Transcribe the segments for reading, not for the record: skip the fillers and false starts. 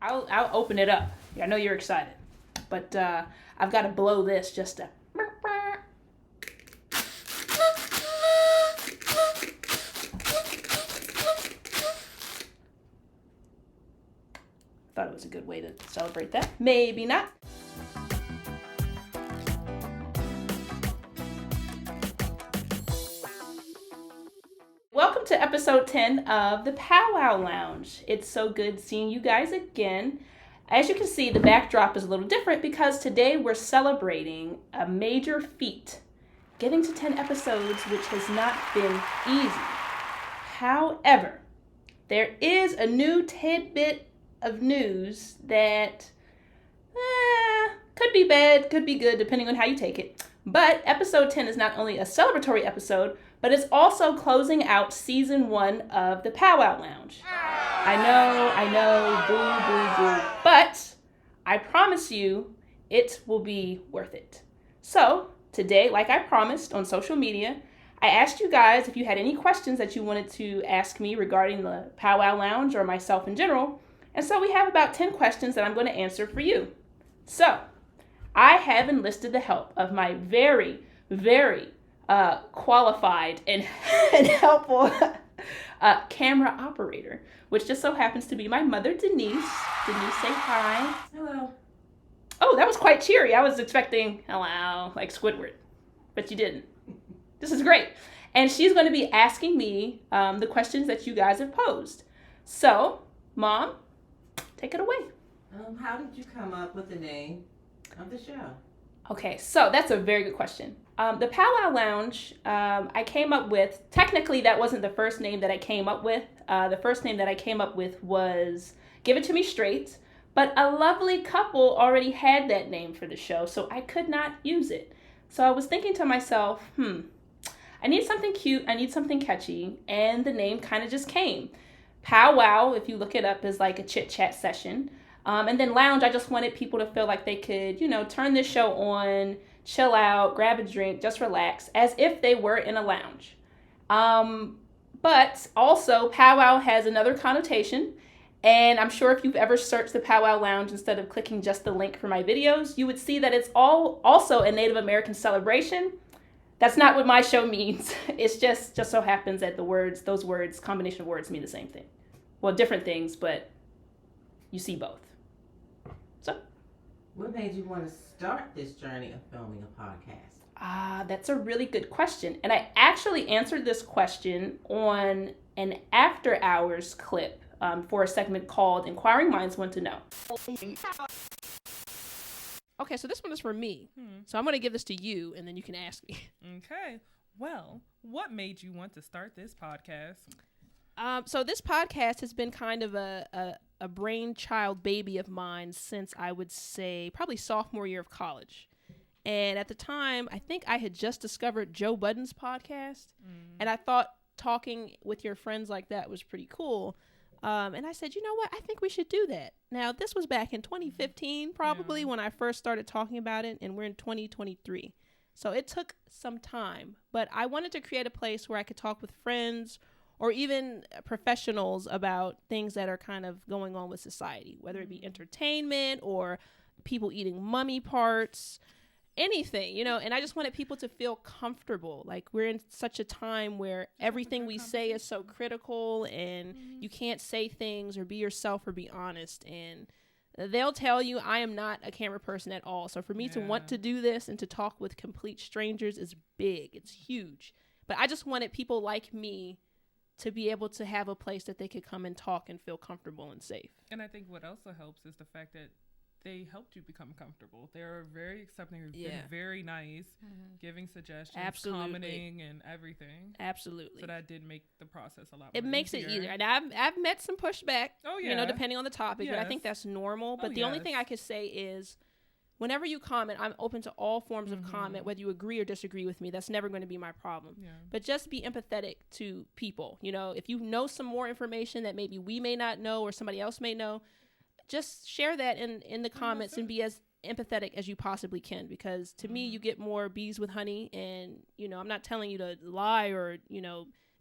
I'll open it up. Yeah, I know you're excited, but I've got to blow this just to. Thought it was a good way to celebrate that. Maybe not. Welcome to episode 10 of the Pow Wow Lounge. It's so good seeing you guys again. As you can see, the backdrop is a little different because today we're celebrating a major feat. Getting to 10 episodes, which has not been easy. However, there is a new tidbit of news that could be bad, could be good, depending on how you take it. But episode 10 is not only a celebratory episode, but it's also closing out season 1 of the Pow Wow Lounge. I know, boo, boo, boo. But I promise you, it will be worth it. So today, like I promised on social media, I asked you guys if you had any questions that you wanted to ask me regarding the Pow Wow Lounge or myself in general. And so we have about 10 questions that I'm going to answer for you. So I have enlisted the help of my very, very qualified and helpful camera operator, which just so happens to be my mother, Denise. Denise, say hi. Hello. Oh, that was quite cheery. I was expecting hello, like Squidward, but you didn't. This is great. And she's going to be asking me the questions that you guys have posed. So, Mom, take it away. How did you come up with the name of the show? Okay, so that's a very good question. The Pow Wow Lounge, I came up with, technically that wasn't the first name that I came up with. The first name that I came up with was Give It To Me Straight, but a lovely couple already had that name for the show, so I could not use it. So I was thinking to myself, I need something cute, I need something catchy, and the name kind of just came. Pow Wow, if you look it up, is like a chit-chat session. And then lounge, I just wanted people to feel like they could, turn this show on, chill out, grab a drink, just relax, as if they were in a lounge. But also, Pow Wow has another connotation. And I'm sure if you've ever searched the Pow Wow Lounge instead of clicking just the link for my videos, you would see that it's also a Native American celebration. That's not what my show means. It's just so happens that those words, combination of words mean the same thing. Well, different things, but you see both. So, what made you want to start this journey of filming a podcast? That's a really good question. And I actually answered this question on an after hours clip for a segment called Inquiring Minds Want to Know. Okay, so this one is for me. So I'm going to give this to you, and then you can ask me. Okay. Well, what made you want to start this podcast? So this podcast has been kind of a brainchild baby of mine since I would say probably sophomore year of college. And at the time, I think I had just discovered Joe Budden's podcast. And I thought talking with your friends like that was pretty cool. And I said, you know what? I think we should do that. Now, this was back in 2015, probably, when I first started talking about it, and we're in 2023. So it took some time, but I wanted to create a place where I could talk with friends or even professionals about things that are kind of going on with society, whether it be entertainment or people eating mummy parts, anything, and I just wanted people to feel comfortable. Like, we're in such a time where everything we say is so critical, and you can't say things or be yourself or be honest, and they'll tell you I am not a camera person at all. So for me to want to do this and to talk with complete strangers is big. It's huge. But I just wanted people like me to be able to have a place that they could come and talk and feel comfortable and safe. And I think what also helps is the fact that they helped you become comfortable. They're very accepting, been very nice, giving suggestions, commenting, and everything. Absolutely. So that did make the process a lot more It makes easier. it easier. And I've met some pushback, depending on the topic, but I think that's normal. But the only thing I could say is, whenever you comment, I'm open to all forms of comment, whether you agree or disagree with me. That's never going to be my problem. Yeah. But just be empathetic to people. If you know some more information that maybe we may not know or somebody else may know, just share that in the comments and be as empathetic as you possibly can. Because to me, you get more bees with honey. And, I'm not telling you to lie or,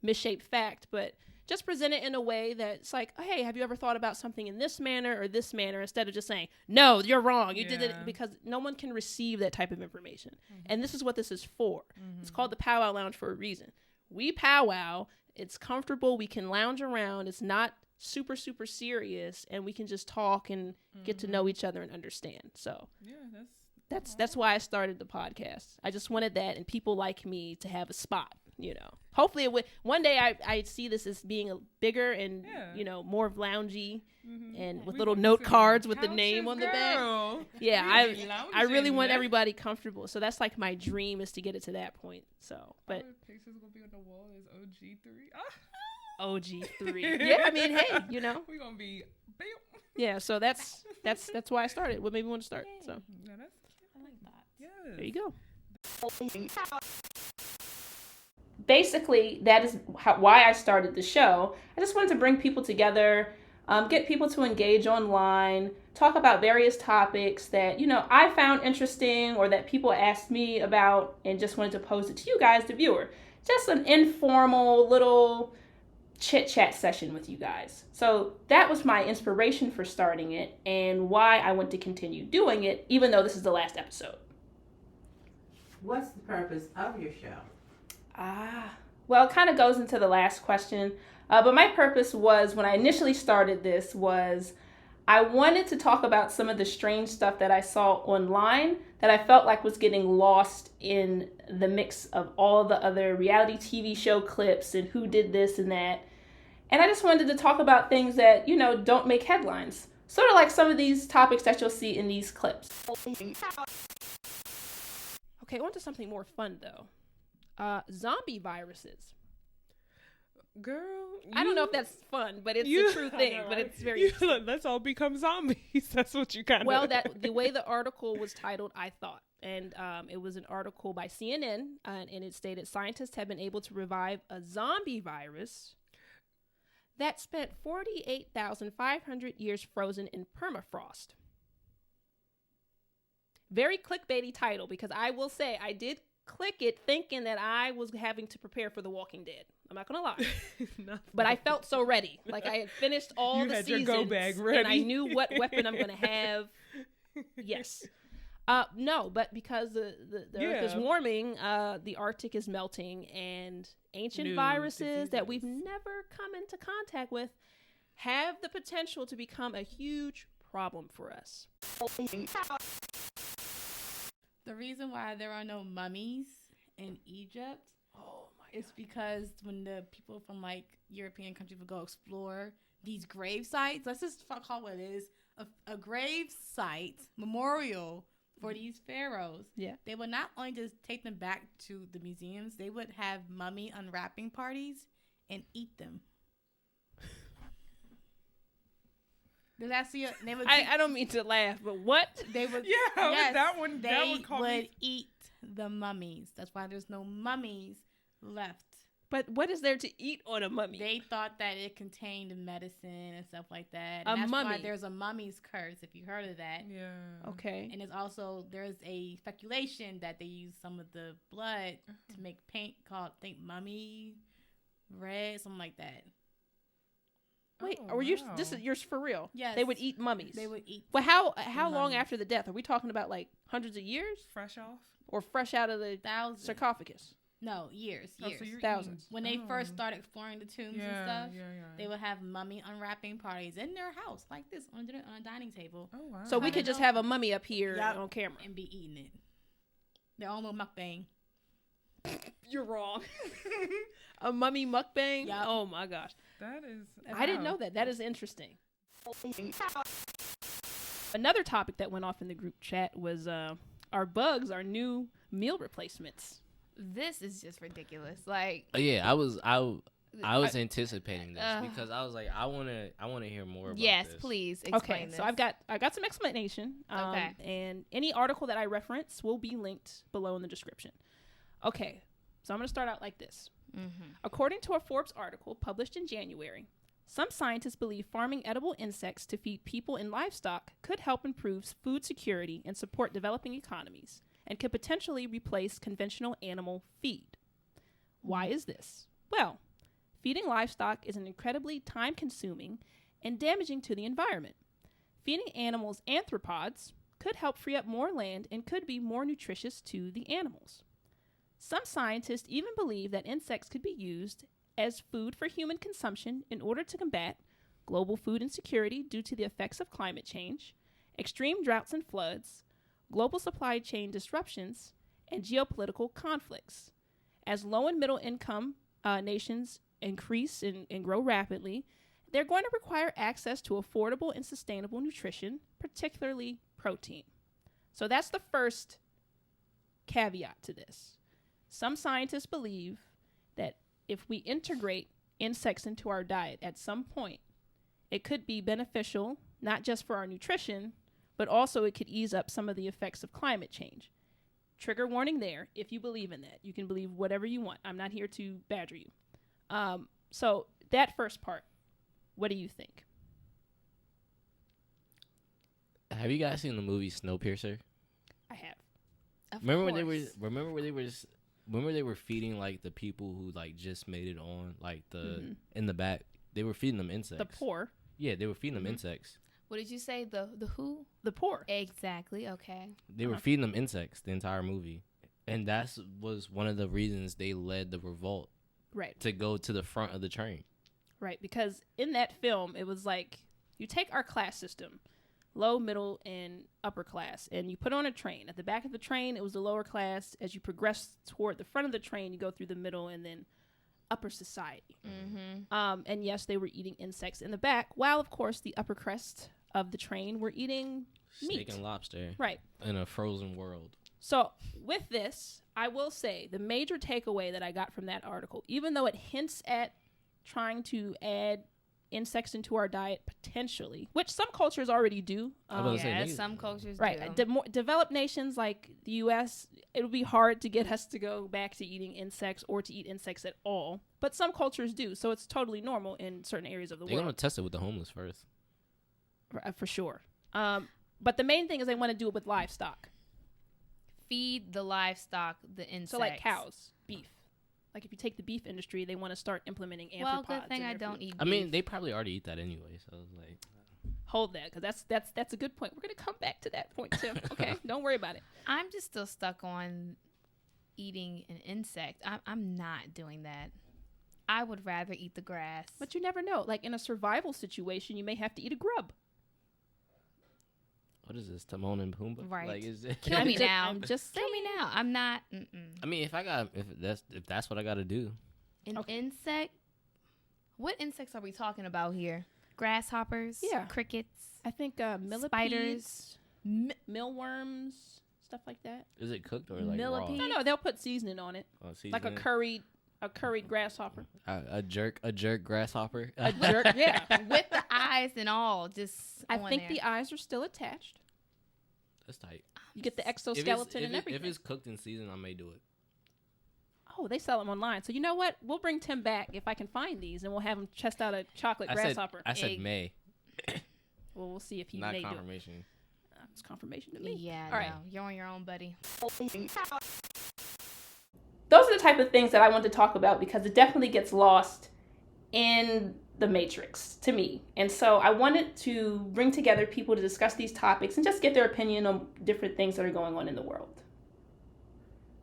misshape fact, but just present it in a way that's like, hey, have you ever thought about something in this manner or this manner, instead of just saying, no, you're wrong, you did it, because no one can receive that type of information. And this is what this is for. It's called the Pow Wow Lounge for a reason. We powwow, it's comfortable, we can lounge around, it's not super, super serious, and we can just talk and get to know each other and understand. So that's why I started the podcast. I just wanted that, and people like me to have a spot, you know. Hopefully it would one day I see this as being a bigger and you know, more loungy and with little note cards with the name on the back. Yeah, I really want everybody comfortable. So that's like my dream, is to get it to that point. So, but pictures gonna be on the wall is OG3. Yeah, I mean, hey, you know, we're gonna be bam. Yeah, so that's why I started. What made me want to start. So I like that. Yeah. There you go. Basically, that is why I started the show. I just wanted to bring people together, get people to engage online, talk about various topics that, you know, I found interesting or that people asked me about, and just wanted to pose it to you guys, the viewer. Just an informal little chit-chat session with you guys. So that was my inspiration for starting it, and why I want to continue doing it, even though this is the last episode. What's the purpose of your show? Well, it kind of goes into the last question. But my purpose was, when I initially started this, was I wanted to talk about some of the strange stuff that I saw online that I felt like was getting lost in the mix of all the other reality TV show clips and who did this and that. And I just wanted to talk about things that, you know, don't make headlines. Sort of like some of these topics that you'll see in these clips. Okay, on to something more fun, though. Zombie viruses. Girl, I don't know if that's fun, but it's a true thing. But it's very. Let's all become zombies. That's what you kind of. Well, the way the article was titled, I thought, and it was an article by CNN, and it stated scientists have been able to revive a zombie virus that spent 48,500 years frozen in permafrost. Very clickbaity title, because I will say I did click it thinking that I was having to prepare for The Walking Dead. I'm not gonna lie, but I felt so ready. Like I had finished all the seasons, your go bag ready, and I knew what weapon I'm gonna have. Yes, no, but because the Earth is warming, the Arctic is melting, and ancient viruses that we've never come into contact with have the potential to become a huge problem for us. The reason why there are no mummies in Egypt is because when the people from like European countries would go explore these grave sites, let's just call what it is, a grave site, memorial for these pharaohs. Yeah. They would not only just take them back to the museums, they would have mummy unwrapping parties and eat them. There's actually I don't mean to laugh, but what? They would that one would eat the mummies. That's why there's no mummies left. But what is there to eat on a mummy? They thought that it contained medicine and stuff like that. And that's mummy. Why there's a mummy's curse, if you heard of that. Yeah. Okay. And there's a speculation that they use some of the blood to make paint called, I think, mummy red, something like that. Wait, you're for real? Yes. They would eat mummies. They would eat. Well, how long after the death? Are we talking about like hundreds of years? Fresh off? Or fresh out of the sarcophagus? No, years. So thousands. When they first started exploring the tombs and stuff, they would have mummy unwrapping parties in their house, like this, on a dining table. Oh, wow. So we could just have a mummy up here on camera. And be eating it. Their own little mukbang. You're wrong. A mummy mukbang? Yep. Oh my gosh. That is... I didn't know that. That is interesting. Another topic that went off in the group chat was our bugs, our new meal replacements. This is just ridiculous. Like, I was anticipating this because I was like, I want to hear more about this. Yes, please explain this. So I got some explanation. Okay. And any article that I reference will be linked below in the description. Okay. So I'm going to start out like this. Mm-hmm. According to a Forbes article published in January, some scientists believe farming edible insects to feed people and livestock could help improve food security and support developing economies, and could potentially replace conventional animal feed. Why is this? Well, feeding livestock is an incredibly time-consuming and damaging to the environment. Feeding animals arthropods could help free up more land and could be more nutritious to the animals. Some scientists even believe that insects could be used as food for human consumption in order to combat global food insecurity due to the effects of climate change, extreme droughts and floods, global supply chain disruptions, and geopolitical conflicts. As low and middle income nations increase and grow rapidly, they're going to require access to affordable and sustainable nutrition, particularly protein. So that's the first caveat to this. Some scientists believe that if we integrate insects into our diet at some point, it could be beneficial, not just for our nutrition, but also it could ease up some of the effects of climate change. Trigger warning there. If you believe in that, you can believe whatever you want. I'm not here to badger you. So that first part, what do you think? Have you guys seen the movie Snowpiercer? I have. Remember when they were feeding like the people who like just made it on like the in the back? They were feeding them insects. The poor. Yeah, they were feeding them insects. What did you say? The who? The poor. Exactly. Okay. They were feeding them insects the entire movie, and that was one of the reasons they led the revolt. Right. To go to the front of the train. Right, because in that film, it was like you take our class system, low, middle, and upper class, and you put on a train. At the back of the train, it was the lower class. As you progress toward the front of the train, you go through the middle and then upper society. And yes, they were eating insects in the back, while, of course, the upper crest of the train were eating meat. Steak and lobster. Right. In a frozen world. So with this, I will say the major takeaway that I got from that article, even though it hints at trying to add insects into our diet potentially, which some cultures already do. Some cultures right. do. Developed nations like the U.S., it would be hard to get us to go back to eating insects or to eat insects at all. But some cultures do, so it's totally normal in certain areas of the world. They're going to test it with the homeless first. For sure. But the main thing is they want to do it with livestock. Feed the livestock the insects. So like cows, beef. Like if you take the beef industry, they want to start implementing arthropods. Well, good thing I don't eat beef. I mean, they probably already eat that anyway, so it's like... Hold that, because that's a good point. We're going to come back to that point, too. Okay? Don't worry about it. I'm just still stuck on eating an insect. I'm not doing that. I would rather eat the grass. But you never know. Like in a survival situation, you may have to eat a grub. What is this, Timon and Pumbaa? Right. Like, is it... Kill me now. I'm just kill me now. I'm not. I mean, if that's what I got to do. An insect? What insects are we talking about here? Grasshoppers? Yeah. Crickets? I think millipedes. Spiders? Mealworms. Stuff like that. Is it cooked or like Millipede? raw? No, they'll put seasoning on it. Oh, like a curried grasshopper. A jerk grasshopper. A jerk, yeah. With the eyes and all, just I think the eyes are still attached. That's tight. You get the exoskeleton and everything. If it's cooked in season, I may do it. Oh, they sell them online. So you know what? We'll bring Tim back if I can find these, and we'll have him test out a chocolate grasshopper. I said may. Well, we'll see if he Not may confirmation. do it. It's confirmation to me. Yeah, all right. You're on your own, buddy. Those are the type of things that I want to talk about because it definitely gets lost in the matrix to me. And so I wanted to bring together people to discuss these topics and just get their opinion on different things that are going on in the world.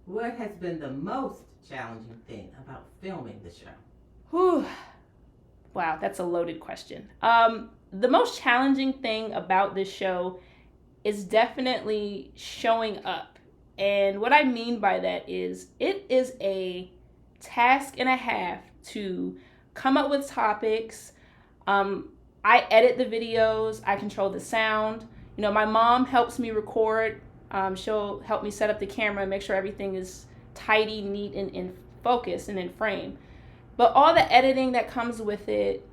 What has been the most challenging thing about filming the show? Whew. Wow, that's a loaded question. The most challenging thing about this show is definitely showing up. And what I mean by that is it is a task and a half to come up with topics. I edit the videos. I control the sound. You know, my mom helps me record. She'll help me set up the camera and make sure everything is tidy, neat, and in focus and in frame. But all the editing that comes with it,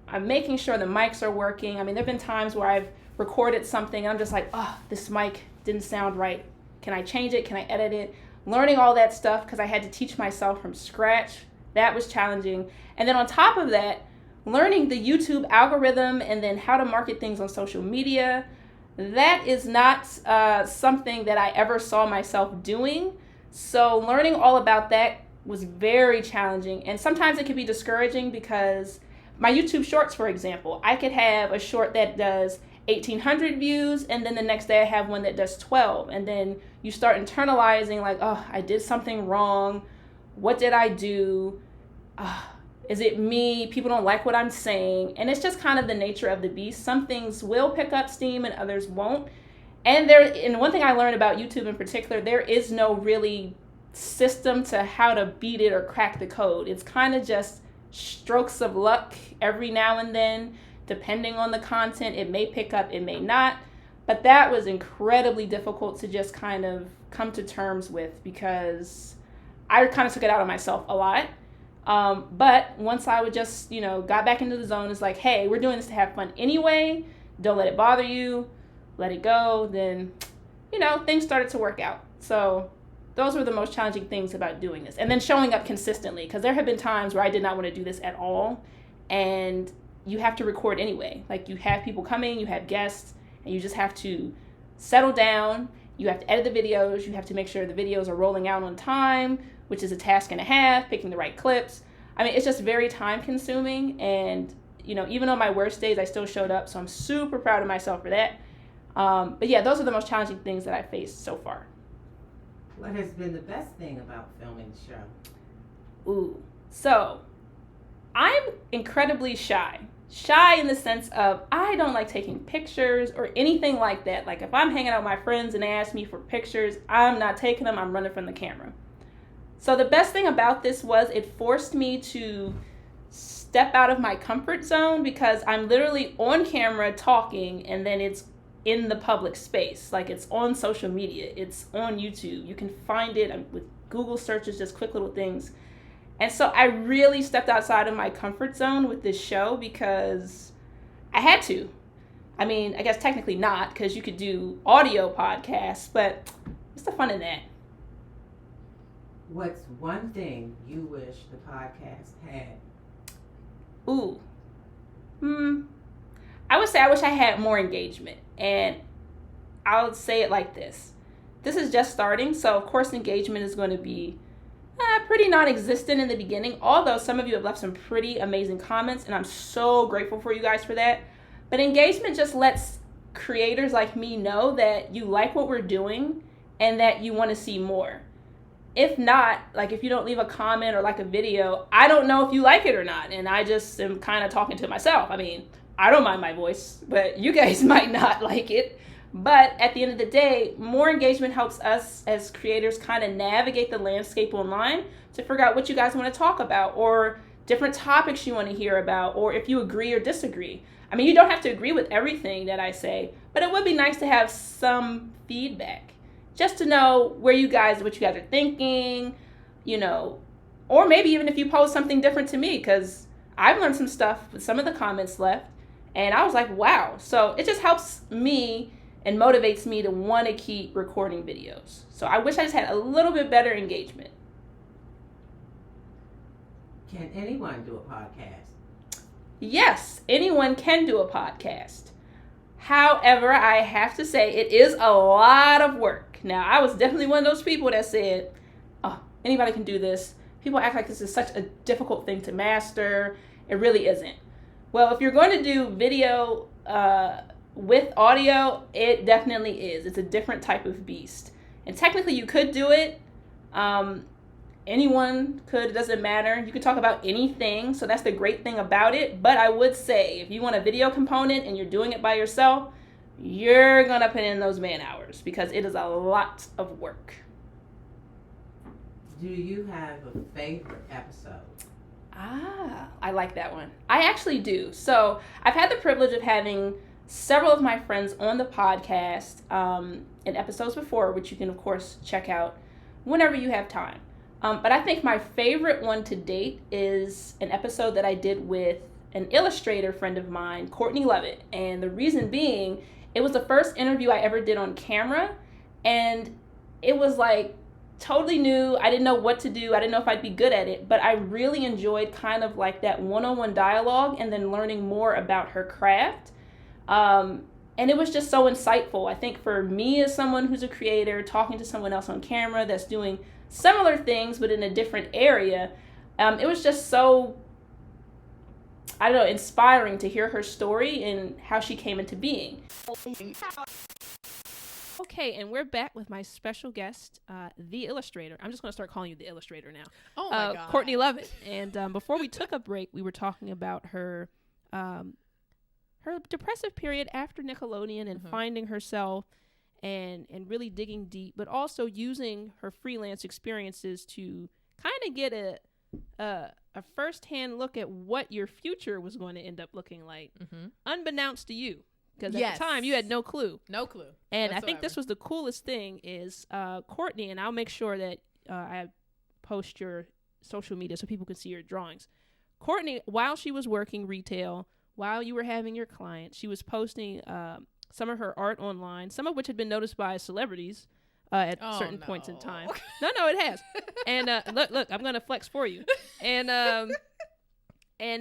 I'm making sure the mics are working. I mean, there have been times where I've recorded something and I'm just like, oh, this mic didn't sound right. Can I change it? Can I edit it? Learning all that stuff because I had to teach myself from scratch. That was challenging. And then on top of that, learning the YouTube algorithm and then how to market things on social media. That is not something that I ever saw myself doing. So learning all about that was very challenging. And sometimes it can be discouraging because my YouTube shorts, for example, I could have a short that does 1,800 views, and then the next day I have one that does 12. And then you start internalizing like, oh, I did something wrong. What did I do? Is it me? People don't like what I'm saying. And it's just kind of the nature of the beast. Some things will pick up steam and others won't. And one thing I learned about YouTube in particular, there is no really system to how to beat it or crack the code. It's kind of just strokes of luck every now and then, depending on the content. It may pick up, it may not. But that was incredibly difficult to just kind of come to terms with, because I kind of took it out on myself a lot. But once I would just, got back into the zone, it's like, hey, we're doing this to have fun anyway. Don't let it bother you. Let it go. Then, things started to work out. So those were the most challenging things about doing this. And then showing up consistently, because there have been times where I did not want to do this at all. And you have to record anyway. Like, you have people coming, you have guests, and you just have to settle down. You have to edit the videos. You have to make sure the videos are rolling out on time, which is a task and a half, picking the right clips. I mean, it's just very time consuming. And, even on my worst days, I still showed up. So I'm super proud of myself for that. But yeah, those are the most challenging things that I faced so far. What has been the best thing about filming the show? Ooh, so I'm incredibly shy. Shy in the sense of I don't like taking pictures or anything like that. Like, if I'm hanging out with my friends and they ask me for pictures, I'm not taking them. I'm running from the camera. So the best thing about this was it forced me to step out of my comfort zone, because I'm literally on camera talking, and then it's in the public space. Like, it's on social media. It's on YouTube. You can find it with Google searches, just quick little things. And so I really stepped outside of my comfort zone with this show, because I had to. I mean, I guess technically not, because you could do audio podcasts, but what's the fun in that? What's one thing you wish the podcast had? Ooh. I would say I wish I had more engagement. And I'll say it like this. This is just starting, so of course engagement is going to be pretty non-existent in the beginning, although some of you have left some pretty amazing comments, and I'm so grateful for you guys for that. But engagement just lets creators like me know that you like what we're doing and that you want to see more. If not, like, if you don't leave a comment or like a video, I don't know if you like it or not, and I just am kind of talking to myself. I mean, I don't mind my voice, but you guys might not like it. But at the end of the day, more engagement helps us as creators kind of navigate the landscape online to figure out what you guys want to talk about, or different topics you want to hear about, or if you agree or disagree. I mean, you don't have to agree with everything that I say, but it would be nice to have some feedback, just to know what you guys are thinking, or maybe even if you post something different to me, because I've learned some stuff with some of the comments left, and I was like, wow. So it just helps me and motivates me to want to keep recording videos. So I wish I just had a little bit better engagement. Can anyone do a podcast? Yes, anyone can do a podcast. However, I have to say it is a lot of work. Now, I was definitely one of those people that said, oh, anybody can do this. People act like this is such a difficult thing to master. It really isn't. Well, if you're going to do video with audio, it definitely is. It's a different type of beast. And technically you could do it. Anyone could, it doesn't matter. You could talk about anything. So that's the great thing about it. But I would say if you want a video component and you're doing it by yourself, you're going to put in those man hours, because it is a lot of work. Do you have a favorite episode? I like that one. I actually do. So I've had the privilege of having several of my friends on the podcast in episodes before, which you can, of course, check out whenever you have time. But I think my favorite one to date is an episode that I did with an illustrator friend of mine, Courtney Lovett. And the reason being, it was the first interview I ever did on camera. And it was like totally new. I didn't know what to do. I didn't know if I'd be good at it. But I really enjoyed kind of like that one-on-one dialogue and then learning more about her craft. And And it was just so insightful. I think for me as someone who's a creator, talking to someone else on camera that's doing similar things but in a different area, it was just so, I don't know, inspiring to hear her story and how she came into being. Okay, and we're back with my special guest, the illustrator. I'm just going to start calling you the illustrator now. Oh my God. Courtney Lovett. And before we took a break, we were talking about her depressive period after Nickelodeon and finding herself and really digging deep, but also using her freelance experiences to kind of get a first-hand look at what your future was going to end up looking like, unbeknownst to you. Because at the time, you had no clue. No clue. And I think this was the coolest thing is Courtney, and I'll make sure that I post your social media so people can see your drawings. Courtney, while she was working retail, while you were having your clients, she was posting some of her art online, some of which had been noticed by celebrities at certain points in time. No, it has. And look, I'm going to flex for you. And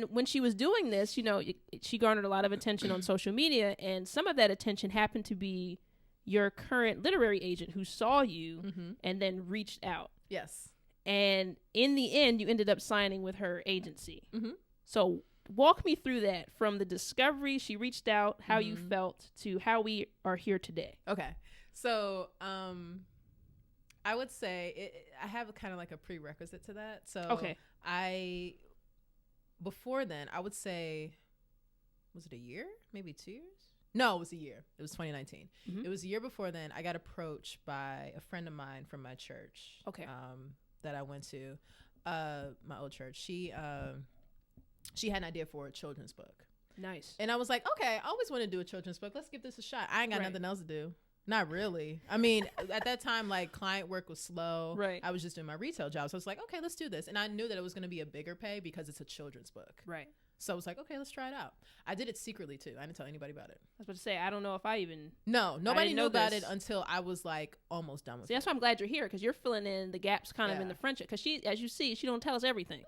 when she was doing this, you know, she garnered a lot of attention on social media, and some of that attention happened to be your current literary agent who saw you and then reached out. Yes. And in the end, you ended up signing with her agency. So walk me through that from the discovery, she reached out, how you felt, to how we are here today. Okay. So I would say I have kind of like a prerequisite to that. So before then, I would say, was it a year? Maybe 2 years? No, it was a year. It was 2019. It was a year before then. I got approached by a friend of mine from my church. That I went to, my old church. She had an idea for a children's book. Nice. And I was like, okay, I always want to do a children's book. Let's give this a shot. I ain't got nothing else to do. Not really. I mean, at that time, like, client work was slow. Right. I was just doing my retail job. So I was like, okay, let's do this. And I knew that it was going to be a bigger pay because it's a children's book. Right. So I was like, okay, let's try it out. I did it secretly, too. I didn't tell anybody about it. I was about to say, I don't know if I even... No, nobody knew about it until I was, like, almost done with it. That's why I'm glad you're here, because you're filling in the gaps kind of in the friendship. Because she, as you see, she don't tell us everything.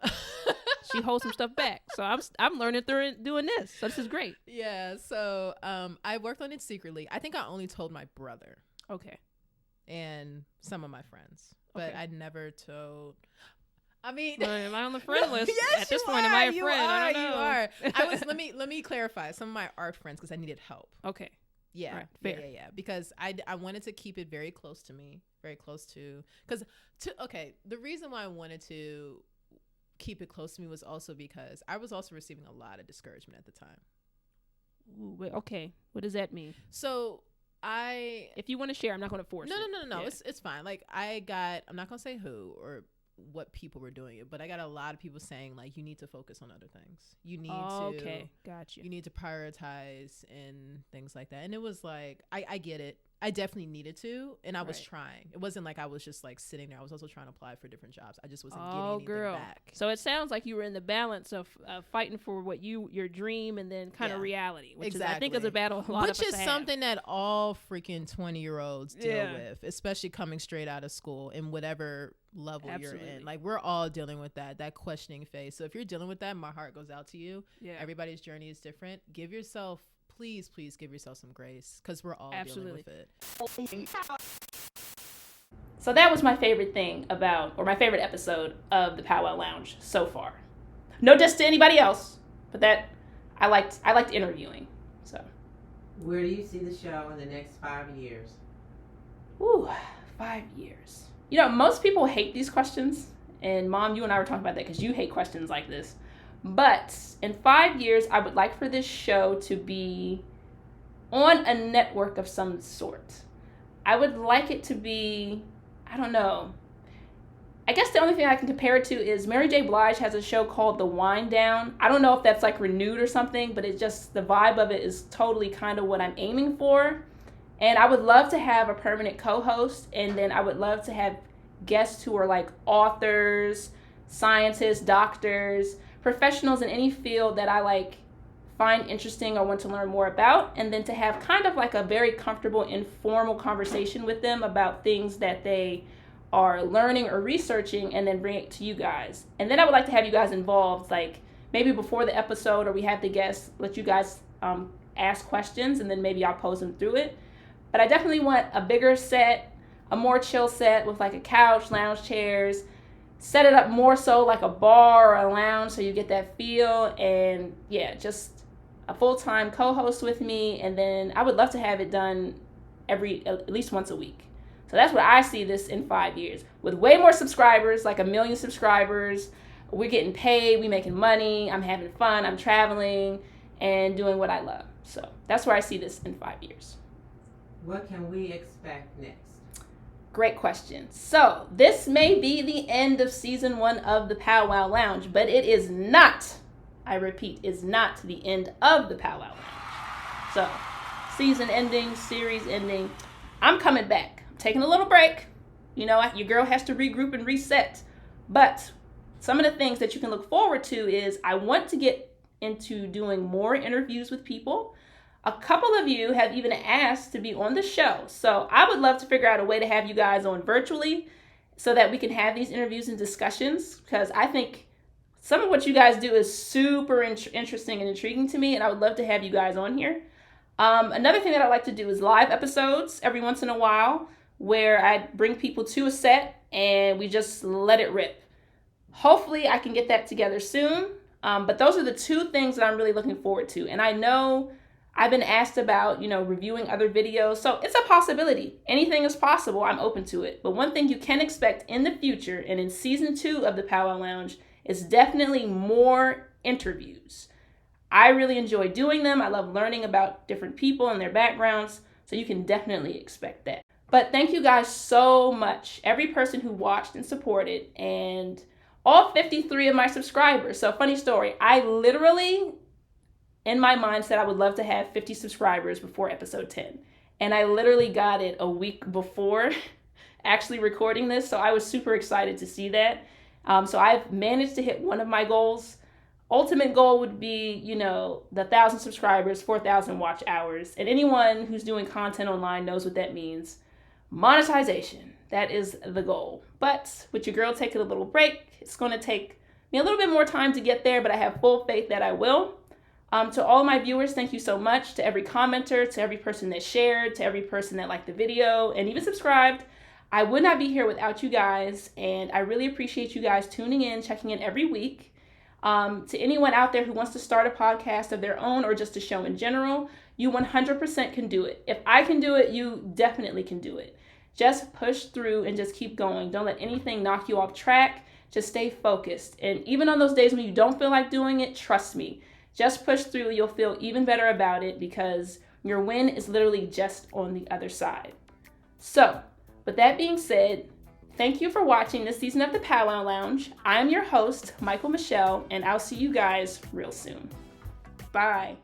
She holds some stuff back. So I'm learning through doing this. So this is great. Yeah. So I worked on it secretly. I think I only told my brother. Okay. And some of my friends. But I never told... I mean, am I on the friend list? Yes, at this point, am I a friend? I don't know. You are. Let me clarify. Some of my art friends, because I needed help. Okay. Yeah. Right. Fair. Yeah. Because I wanted to keep it very close to me, very close to. The reason why I wanted to keep it close to me was also because I was also receiving a lot of discouragement at the time. Ooh, wait, okay. What does that mean? So if you want to share, I'm not going to force it. No. Yeah. It's fine. Like, I'm not going to say who or what people were doing it, but I got a lot of people saying, like, you need to focus on other things. You need Gotcha. You need to prioritize and things like that. And it was like, I get it. I definitely needed to, and I was trying. It wasn't like I was just like sitting there. I was also trying to apply for different jobs. I just wasn't getting anything back. So it sounds like you were in the balance of fighting for what your dream and then kind of reality, which is, I think, is a battle a lot of us have. Which is something that all freaking 20-year-olds deal with, especially coming straight out of school in whatever level you're in. Like, we're all dealing with that questioning phase. So if you're dealing with that, my heart goes out to you. Yeah. Everybody's journey is different. Please give yourself some grace, because we're all dealing with it. So that was my favorite thing my favorite episode of the Pow Wow Lounge so far. No diss to anybody else, but that I liked interviewing. So, where do you see the show in the next 5 years? Ooh, 5 years. You know, most people hate these questions, and Mom, you and I were talking about that because you hate questions like this. But in 5 years, I would like for this show to be on a network of some sort. I would like it to be, I don't know. I guess the only thing I can compare it to is Mary J. Blige has a show called The Wind Down. I don't know if that's like renewed or something, but the vibe of it is totally kind of what I'm aiming for. And I would love to have a permanent co-host, and then I would love to have guests who are like authors, scientists, doctors, professionals in any field that I find interesting or want to learn more about, and then to have kind of like a very comfortable, informal conversation with them about things that they are learning or researching, and then bring it to you guys. And then I would like to have you guys involved, like maybe before the episode, or we have the guests, let you guys ask questions, and then maybe I'll pose them through it. But I definitely want a bigger set, a more chill set with like a couch, lounge chairs, set it up more so like a bar or a lounge so you get that feel. And yeah, just a full-time co-host with me. And then I would love to have it done at least once a week. So that's what I see this in 5 years, with way more subscribers, like 1 million subscribers. We're getting paid, we making money, I'm having fun, I'm traveling and doing what I love. So that's where I see this in 5 years. What can we expect next? Great question. So this may be the end of season 1 of the Pow Wow Lounge, but it is not, I repeat, is not the end of the Pow Wow Lounge. So season ending, series ending, I'm coming back. I'm taking a little break. You know, your girl has to regroup and reset. But some of the things that you can look forward to is I want to get into doing more interviews with people. A couple of you have even asked to be on the show. So I would love to figure out a way to have you guys on virtually so that we can have these interviews and discussions, because I think some of what you guys do is super interesting and intriguing to me, and I would love to have you guys on here. Another thing that I like to do is live episodes every once in a while where I bring people to a set and we just let it rip. Hopefully I can get that together soon. But those are the 2 things that I'm really looking forward to. And I know I've been asked about, reviewing other videos. So it's a possibility. Anything is possible. I'm open to it. But one thing you can expect in the future and in season 2 of the Pow Wow Lounge is definitely more interviews. I really enjoy doing them. I love learning about different people and their backgrounds. So you can definitely expect that. But thank you guys so much. Every person who watched and supported, and all 53 of my subscribers. So funny story, I literally, in my mind, said I would love to have 50 subscribers before episode 10. And I literally got it a week before actually recording this. So I was super excited to see that. So I've managed to hit one of my goals. Ultimate goal would be, the 1,000 subscribers, 4,000 watch hours. And anyone who's doing content online knows what that means. Monetization. That is the goal. But with your girl taking a little break, it's going to take me a little bit more time to get there, but I have full faith that I will. To all my viewers, thank you so much. To every commenter, to every person that shared, to every person that liked the video and even subscribed. I would not be here without you guys, and I really appreciate you guys tuning in, checking in every week. To anyone out there who wants to start a podcast of their own or just a show in general, you 100% can do it. If I can do it, you definitely can do it. Just push through and just keep going. Don't let anything knock you off track. Just stay focused. And even on those days when you don't feel like doing it, trust me, just push through. You'll feel even better about it because your win is literally just on the other side. So, with that being said, thank you for watching this season of the Pow Wow Lounge. I'm your host, Michael Michelle, and I'll see you guys real soon. Bye.